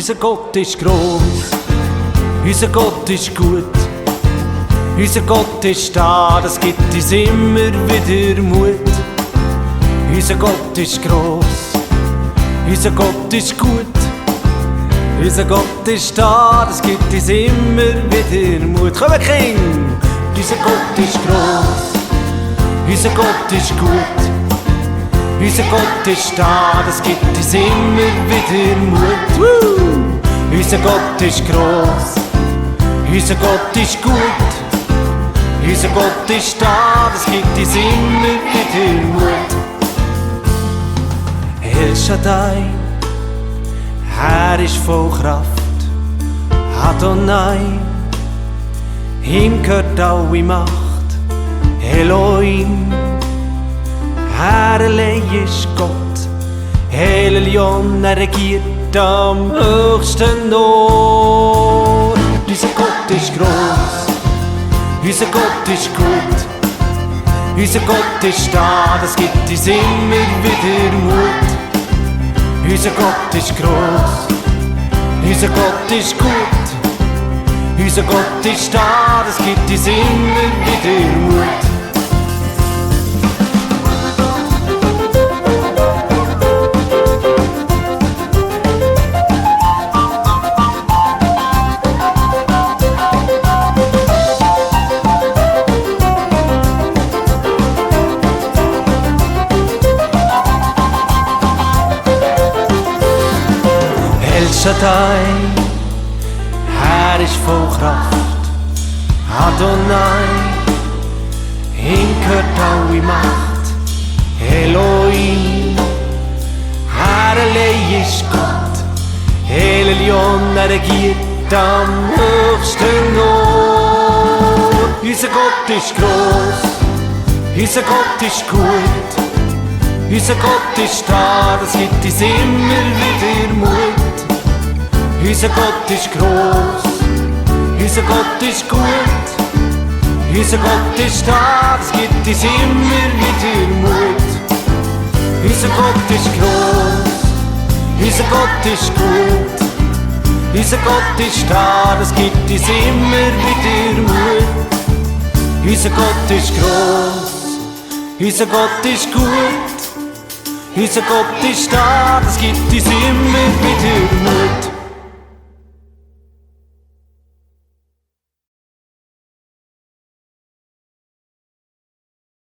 Unser Gott ist gross, unser Gott ist gut. Unser Gott ist da, das gibt uns immer wieder Mut. Unser Gott ist gross, unser Gott ist gut. Unser Gott ist da, das gibt uns immer wieder Mut. Komm, King! Unser Gott ist gross, unser Gott ist gut. Unser Gott ist da, das gibt uns immer wieder Mut. Unser Gott ist gross, unser Gott ist gut. Unser Gott ist da, das gibt uns immer wieder Mut. El Shaddai, Herr ist voll Kraft. Adonai, ihm gehört alle Macht. Elohim, Herr allein ist Gott. El Elyon, er regiert am höchsten Ort. Unser Gott ist gross, unser Gott ist gut. Unser Gott ist da, das gibt uns immer wieder Mut. Unser Gott ist gross, unser Gott ist gut. Unser Gott ist da, das gibt uns immer wieder Mut. El Shaddai, Herr ist voll Kraft. Adonai, ihm gehört alle Macht. Elohim, Herr allein ist Gott. El Elyon, er regiert am höchsten Ort. Unser Gott ist gross, unser Gott ist gut. Unser Gott ist da, das gibt uns immer wieder Mut. Unser Gott ist gross, unser Gott ist gut. Unser Gott ist da, das gibt uns immer wieder Mut. Unser Gott ist gross, unser Gott ist gut. Unser Gott ist da, das gibt uns immer wieder Mut. Unser Gott ist gross, unser Gott ist gut. Unser Gott ist da, das gibt uns immer wieder Mut.